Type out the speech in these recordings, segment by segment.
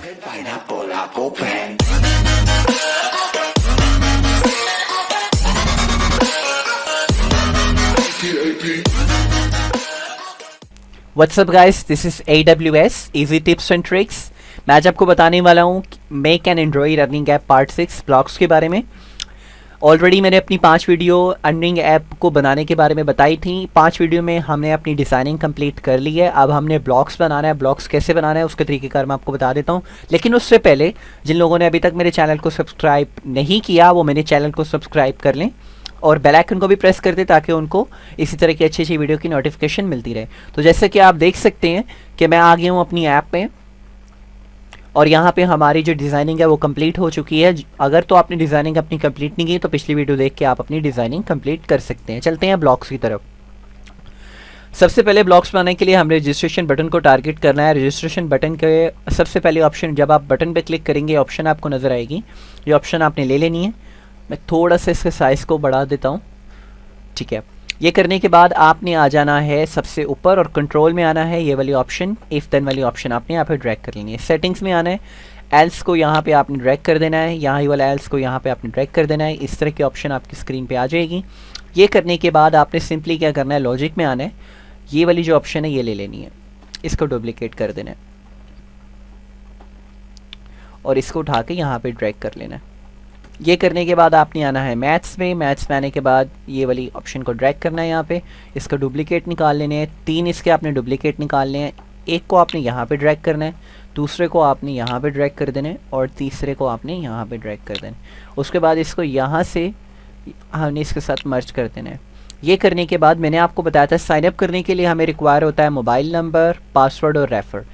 Pineapple, apple pen. What's up guys, this is AWS easy tips and tricks. मैं आज आपको बताने वाला हूँ make and Android earning app part 6 blogs के बारे में। ऑलरेडी मैंने अपनी 5 वीडियो अर्निंग ऐप को बनाने के बारे में बताई थी। 5 वीडियो में हमने अपनी डिज़ाइनिंग कंप्लीट कर ली है। अब हमने ब्लॉग्स बनाना है। ब्लॉग्स कैसे बनाना है उसके तरीक़ेकार मैं आपको बता देता हूँ। लेकिन उससे पहले जिन लोगों ने अभी तक मेरे चैनल को सब्सक्राइब नहीं किया वो मेरे चैनल को सब्सक्राइब कर लें और बेल आइकन को भी प्रेस कर दें ताकि उनको इसी तरह की अच्छी अच्छी वीडियो की नोटिफिकेशन मिलती रहे। तो जैसे कि आप देख सकते हैं कि मैं आ गया हूँ अपनी ऐप पे और यहाँ पे हमारी जो डिज़ाइनिंग है वो कंप्लीट हो चुकी है। अगर तो आपने डिज़ाइनिंग अपनी कंप्लीट नहीं की तो पिछली वीडियो देख के आप अपनी डिज़ाइनिंग कंप्लीट कर सकते हैं। चलते हैं ब्लॉग्स की तरफ। सबसे पहले ब्लॉग्स बनाने के लिए हमें रजिस्ट्रेशन बटन को टारगेट करना है। रजिस्ट्रेशन बटन के सबसे पहले ऑप्शन, जब आप बटन पे क्लिक करेंगे ऑप्शन आपको नज़र आएगी। ये ऑप्शन आपने ले लेनी है। मैं थोड़ा सा इसके साइज़ को बढ़ा देता हूँ, ठीक है। ये करने के बाद आपने आ जाना है सबसे ऊपर और कंट्रोल में आना है। ये वाली ऑप्शन, इफ़ देन वाली ऑप्शन आपने यहाँ पे ड्रैग कर लेनी है। सेटिंग्स में आना है, एल्स को यहाँ पे आपने ड्रैग कर देना है। यहाँ ये वाला एल्स को यहाँ पे आपने ड्रैग कर देना है। इस तरह की ऑप्शन आपकी स्क्रीन पे आ जाएगी। ये करने के बाद आपने सिंपली क्या करना है, लॉजिक में आना है। ये वाली जो ऑप्शन है ये ले लेनी है, इसको डुप्लीकेट कर देना है और इसको उठा के यहाँ पे ड्रैग कर लेना है। ये करने के बाद आपने आना है मैथ्स में। मैथ्स में आने के बाद ये वाली ऑप्शन को ड्रैग करना है यहाँ पे, इसका डुप्लीकेट निकाल लेने हैं। 3 इसके आपने डुप्लीकेट निकालने हैं। एक को आपने यहाँ पे ड्रैग करना है, दूसरे को आपने यहाँ पे ड्रैग कर देना है और तीसरे को आपने यहाँ पे ड्रैग कर देना है। उसके बाद इसको यहाँ से हमने इसके साथ मर्ज कर देना है। ये करने के बाद मैंने आपको बताया था साइनअप करने के लिए हमें रिक्वायर होता है मोबाइल नंबर, पासवर्ड और रेफर।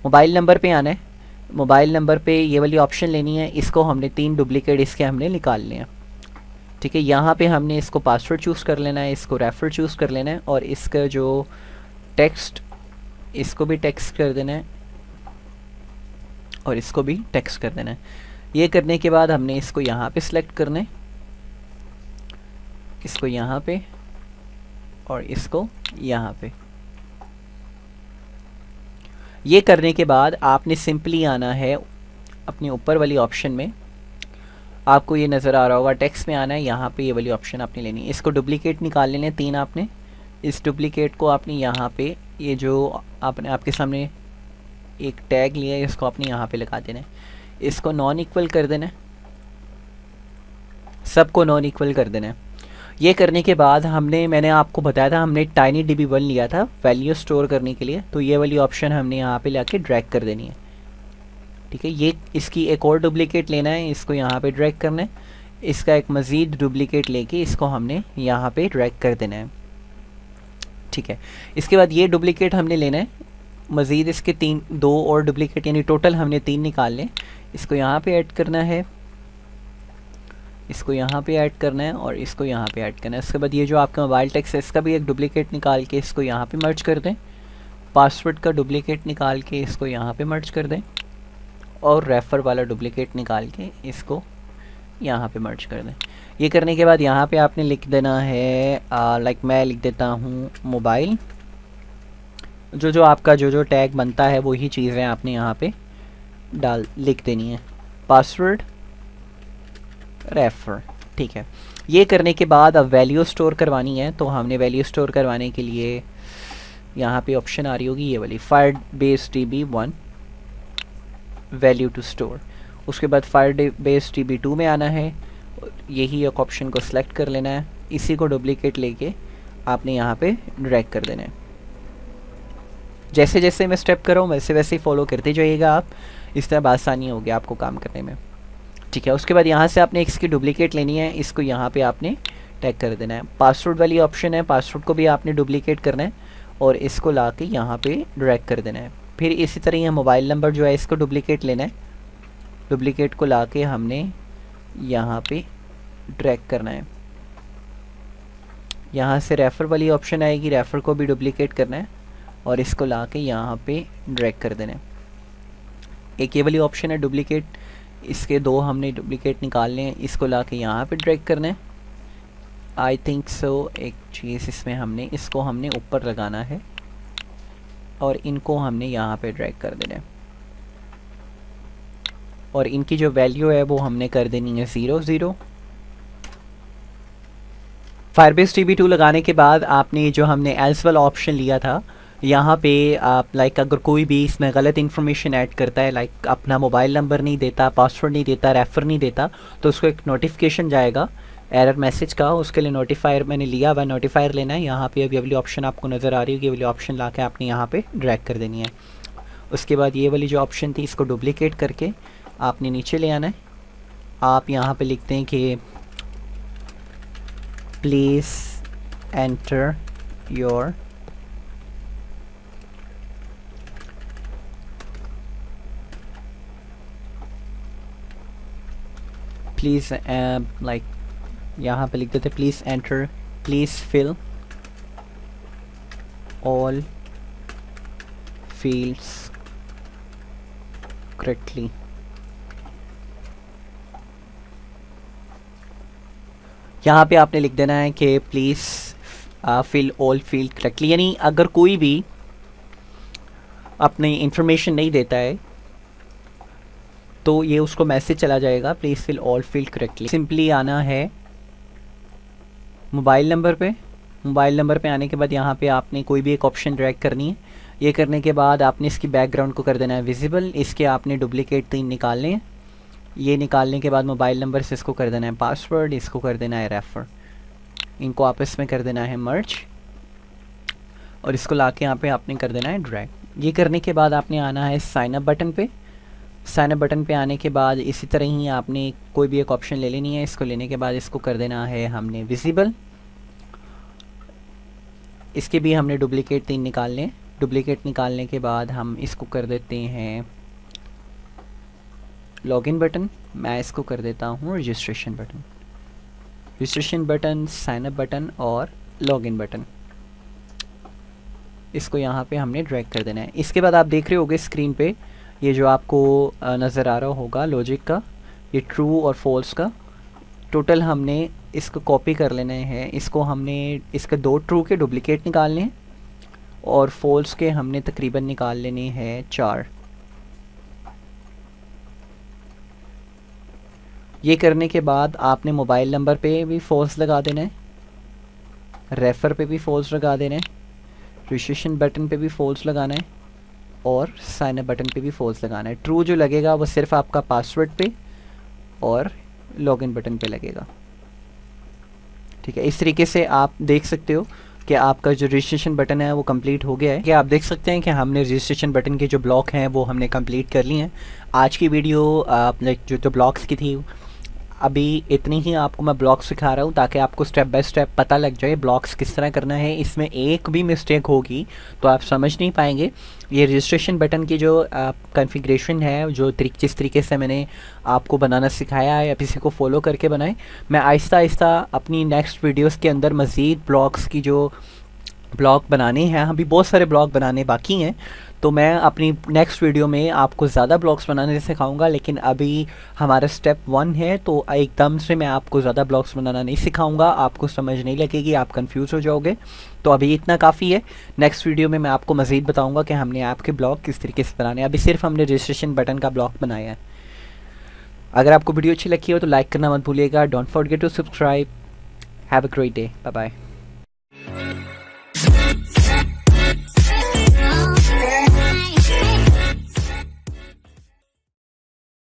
मोबाइल नंबर पे आना है। मोबाइल नंबर पे ये वाली ऑप्शन लेनी है। इसको हमने 3 डुप्लीकेट इसके हमने निकालने हैं, ठीक है। यहाँ पे हमने इसको पासवर्ड चूज़ कर लेना है, इसको रेफर चूज़ कर लेना है और इसका जो टेक्स्ट, इसको भी टेक्स्ट कर देना है और इसको भी टेक्स्ट कर देना है। ये करने के बाद हमने इसको यहाँ पे सिलेक्ट करना है, इसको यहाँ पे और इसको यहाँ पे। ये करने के बाद आपने सिंपली आना है अपने ऊपर वाली ऑप्शन में, आपको ये नज़र आ रहा होगा टेक्स्ट में आना है। यहाँ पे ये वाली ऑप्शन आपने लेनी है। इसको डुप्लीकेट निकाल लेने 3 आपने। इस डुप्लीकेट को आपने यहाँ पे, ये जो आपने आपके सामने एक टैग लिया है इसको आपने यहाँ पे लगा देना है। इसको नॉन इक्वल कर देना है, सबको नॉन इक्वल कर देना है। ये करने के बाद मैंने आपको बताया था हमने TinyDB1 लिया था वैल्यू स्टोर करने के लिए, तो ये वाली ऑप्शन हमने यहाँ पे लाके ड्रैग कर देनी है, ठीक है। ये इसकी एक और डुप्लीकेट लेना है, इसको यहाँ पे ड्रैग करना है। इसका एक मज़ीद डुप्लीकेट लेके इसको हमने यहाँ पे ड्रैग कर देना है, ठीक है। इसके बाद ये डुप्लीकेट हमने लेना है, मज़ीद इसके 2 और डुप्लीकेट, यानी टोटल हमने 3 निकाल लें। इसको यहाँ पे ऐड करना है, इसको यहाँ पे ऐड करना है और इसको यहाँ पे ऐड करना है। उसके बाद ये जो आपका मोबाइल टेक्स्ट है इसका भी एक डुप्लीकेट निकाल के इसको यहाँ पे मर्ज कर दें। पासवर्ड का डुप्लीकेट निकाल के इसको यहाँ पे मर्ज कर दें और रेफ़र वाला डुप्लीकेट निकाल के इसको यहाँ पे मर्ज कर दें। ये करने के बाद यहाँ पे आपने लिख देना है लाइक मैं लिख देता हूँ मोबाइल। जो आपका जो टैग बनता है वही चीज़ें आपने यहाँ पे लिख देनी है, पासवर्ड, रेफर, ठीक है। ये करने के बाद अब वैल्यू स्टोर करवानी है, तो हमने वैल्यू स्टोर करवाने के लिए यहाँ पे ऑप्शन आ रही होगी ये वाली, Firebase DB1 value to store. उसके बाद Firebase DB2 में आना है, यही एक ऑप्शन को सिलेक्ट कर लेना है। इसी को डुप्लीकेट लेके आपने यहाँ पे ड्रैग कर देना है। जैसे जैसे मैं स्टेप कर रहा हूँ वैसे वैसे ही फॉलो करते जाइएगा आप, इस तरह आसानी होगी आपको काम करने में, ठीक है। उसके बाद यहाँ से आपने इसकी डुप्लीकेट लेनी है, इसको यहाँ पे आपने टैग कर देना है। पासवर्ड वाली ऑप्शन है, पासवर्ड को भी आपने डुप्लीकेट करना है और इसको ला के यहाँ पे ड्रैग कर देना है। फिर इसी तरह यह मोबाइल नंबर जो है इसको डुप्लीकेट लेना है, डुप्लीकेट को ला के हमने यहाँ पे ड्रैग करना है। यहाँ से रेफ़र वाली ऑप्शन आएगी, रेफ़र को भी डुप्लीकेट करना है और इसको ला के यहाँ पे ड्रैग कर देना है। एक ये वाली ऑप्शन है डुप्लीकेट, इसके 2 हमने डुप्लीकेट निकालने हैं, इसको ला के यहाँ पे ड्रैग करना है। आई थिंक सो एक चीज़ इसमें इसको हमने ऊपर लगाना है और इनको हमने यहाँ पे ड्रैग कर देना है। और इनकी जो वैल्यू है वो हमने कर देनी है 0 0। फायरबेस TB2 लगाने के बाद आपने जो हमने एल्स वाला ऑप्शन लिया था, यहाँ पे आप लाइक अगर कोई भी इसमें गलत इन्फॉर्मेशन ऐड करता है, लाइक अपना मोबाइल नंबर नहीं देता, पासवर्ड नहीं देता, रेफ़र नहीं देता, तो उसको एक नोटिफिकेशन जाएगा एरर मैसेज का। उसके लिए नोटिफायर मैंने लिया हुआ, नोटिफायर लेना है। यहाँ पे अभी वाली ऑप्शन आपको नज़र आ रही होगी, ये वाली ऑप्शन ला के आपने यहाँ पे ड्रैग कर देनी है। उसके बाद ये वाली जो ऑप्शन थी इसको डुप्लीकेट करके आपने नीचे ले आना है। आप यहाँ पे लिखते हैं कि please enter your please like यहाँ पे लिख देते please enter, please fill all fields correctly. यहाँ पे आपने लिख देना है कि please fill all field correctly, यानी अगर कोई भी अपनी इंफॉर्मेशन नहीं देता है तो ये उसको मैसेज चला जाएगा please fill all field correctly. Simply आना है मोबाइल नंबर पे। मोबाइल नंबर पे आने के बाद यहाँ पे आपने कोई भी एक ऑप्शन ड्रैग करनी है। ये करने के बाद आपने इसकी बैकग्राउंड को कर देना है विजिबल। इसके आपने डुप्लीकेट 3 निकालने हैं। ये निकालने के बाद मोबाइल नंबर से इसको कर देना है पासवर्ड, इसको कर देना है रेफर, इनको आपस में कर देना है मर्ज और इसको लाके यहाँ पे आपने कर देना है ड्रैग। ये करने के बाद आपने आना है साइन अप बटन पे। साइन अप बटन पे आने के बाद इसी तरह ही आपने कोई भी एक ऑप्शन ले लेनी है। इसको लेने के बाद इसको कर देना है हमने विजिबल। इसके भी हमने डुप्लीकेट 3 निकालने हैं। डुप्लीकेट निकालने के बाद हम इसको कर देते हैं लॉगिन बटन। मैं इसको कर देता हूँ registration button. Registration button, sign up button और लॉगिन बटन, इसको यहाँ पे हमने ड्रैग कर देना है। इसके बाद आप देख रहे होगे स्क्रीन पे ये जो आपको नज़र आ रहा होगा लॉजिक का, ये ट्रू और फॉल्स का टोटल हमने इसको कॉपी कर लेने हैं। इसको हमने इसके 2 ट्रू के डुप्लीकेट निकालने हैं और फॉल्स के हमने तकरीबन निकाल लेने हैं 4। ये करने के बाद आपने मोबाइल नंबर पे भी फॉल्स लगा देना है, रेफ़र पे भी फॉल्स लगा देना है, रजिस्ट्रेशन बटन पे भी फॉल्स लगाना है और साइन अप बटन पे भी फॉल्स लगाना है। ट्रू जो लगेगा वो सिर्फ आपका पासवर्ड पे और लॉगिन बटन पे लगेगा। ठीक है, इस तरीके से आप देख सकते हो कि आपका जो रजिस्ट्रेशन बटन है वो कंप्लीट हो गया है। कि आप देख सकते हैं कि हमने रजिस्ट्रेशन बटन के जो ब्लॉक हैं वो हमने कंप्लीट कर लिए हैं। आज की वीडियो लाइक जो ब्लॉक्स की थी अभी इतनी ही आपको मैं ब्लॉक्स सिखा रहा हूँ ताकि आपको स्टेप बाय स्टेप पता लग जाए ब्लॉक्स किस तरह करना है। इसमें एक भी मिस्टेक होगी तो आप समझ नहीं पाएंगे। ये रजिस्ट्रेशन बटन की जो कॉन्फ़िगरेशन है, जो जिस तरीके से मैंने आपको बनाना सिखाया है, आप इसी को फॉलो करके बनाएं। मैं आहिस्ता आहिस्ता अपनी नेक्स्ट वीडियोस के अंदर मज़ीद ब्लॉक्स की जो ब्लॉग बनाने हैं, अभी बहुत सारे ब्लॉग बनाने बाकी हैं, तो मैं अपनी नेक्स्ट वीडियो में आपको ज़्यादा ब्लॉग्स बनाने सिखाऊंगा। लेकिन अभी हमारा स्टेप 1 है तो एकदम से मैं आपको ज़्यादा ब्लॉग्स बनाना नहीं सिखाऊंगा, आपको समझ नहीं लगेगी, आप कंफ्यूज हो जाओगे। तो अभी इतना काफ़ी है। नेक्स्ट वीडियो में मैं आपको मज़ीद बताऊंगा कि हमने आपके ब्लॉग किस तरीके से बनाने हैं। अभी सिर्फ हमने रजिस्ट्रेशन बटन का ब्लॉग बनाया है। अगर आपको वीडियो अच्छी लगी हो तो लाइक करना मत भूलिएगा। Don't forget to subscribe. Have a great day. Bye bye.